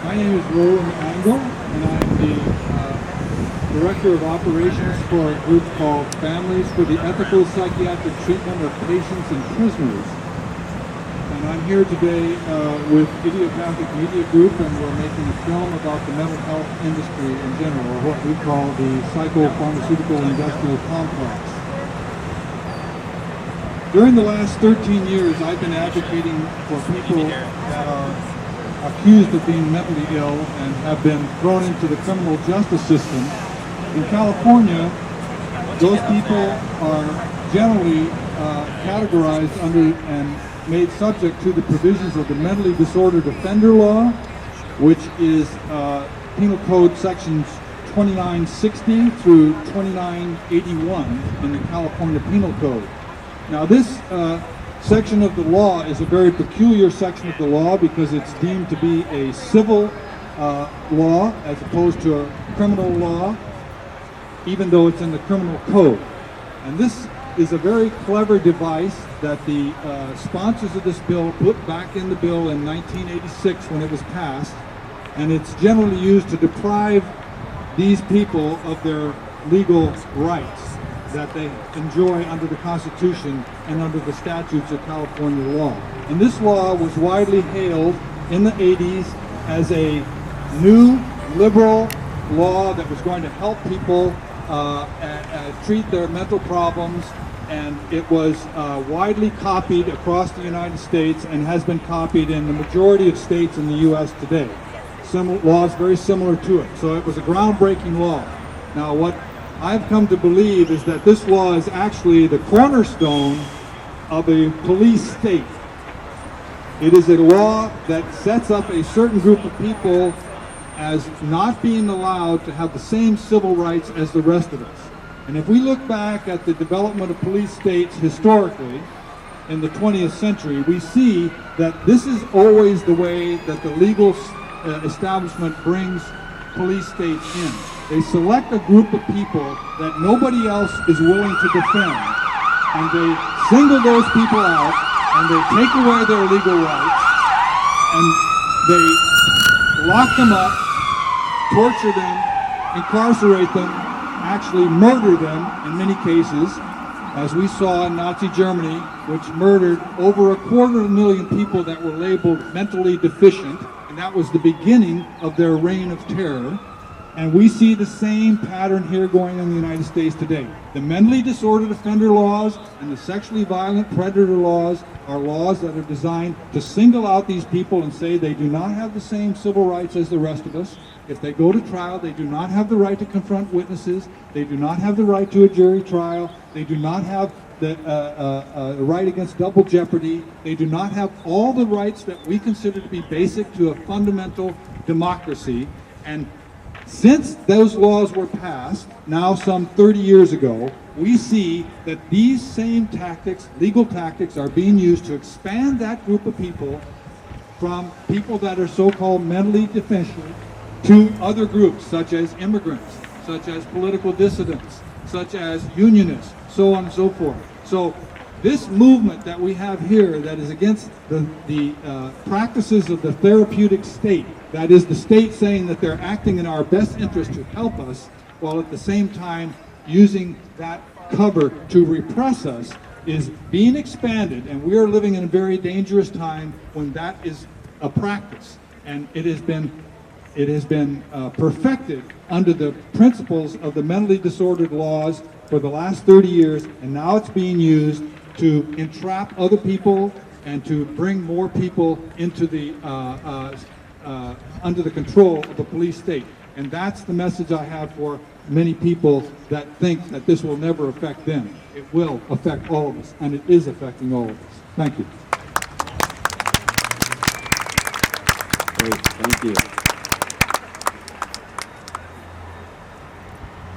My name is Roland Angle, and I'm the Director of Operations for a group called Families for the Ethical Psychiatric Treatment of Patients and Prisoners. And I'm here today with Idiopathic Media Group, and we're making a film about the mental health industry in general, or what we call the psychopharmaceutical industrial complex. During the last 13 years, I've been advocating for people that are accused of being mentally ill and have been thrown into the criminal justice system. In California, those people are generally categorized under and made subject to the provisions of the mentally disordered offender law, which is Penal Code sections 2960 through 2981 in the California Penal Code. Now this section of the law is a very peculiar section of the law because it's deemed to be a civil law as opposed to a criminal law, even though it's in the criminal code. And this is a very clever device that the sponsors of this bill put back in the bill in 1986 when it was passed, and it's generally used to deprive these people of their legal rights that they enjoy under the Constitution and under the statutes of California law. And this law was widely hailed in the 80s as a new liberal law that was going to help people treat their mental problems, and it was widely copied across the United States and has been copied in the majority of states in the U.S. today. Laws very similar to it. So it was a groundbreaking law. Now what I've come to believe is that this law is actually the cornerstone of a police state. It is a law that sets up a certain group of people as not being allowed to have the same civil rights as the rest of us. And if we look back at the development of police states historically in the 20th century, we see that this is always the way that the legal establishment brings police states in. They select a group of people that nobody else is willing to defend, and they single those people out, and they take away their legal rights, and they lock them up, torture them, incarcerate them, actually murder them in many cases, as we saw in Nazi Germany, which murdered over 250,000 people that were labeled mentally deficient, and that was the beginning of their reign of terror. And we see the same pattern here going on in the United States today. The mentally disordered offender laws and the sexually violent predator laws are laws that are designed to single out these people and say they do not have the same civil rights as the rest of us. If they go to trial, they do not have the right to confront witnesses. They do not have the right to a jury trial. They do not have the right against double jeopardy. They do not have all the rights that we consider to be basic to a fundamental democracy. And since those laws were passed, now some 30 years ago, we see that these same tactics, legal tactics, are being used to expand that group of people from people that are so-called mentally deficient to other groups, such as immigrants, such as political dissidents, such as unionists, so on and so forth. So this movement that we have here that is against the practices of the therapeutic state, that is the state saying that they're acting in our best interest to help us, while at the same time using that cover to repress us, is being expanded, and we are living in a very dangerous time when that is a practice. And it has been perfected under the principles of the mentally disordered laws for the last 30 years, and now it's being used to entrap other people and to bring more people into the under the control of the police state. And that's the message I have for many people that think that this will never affect them. It will affect all of us, and it is affecting all of us. Thank you. Great, thank you.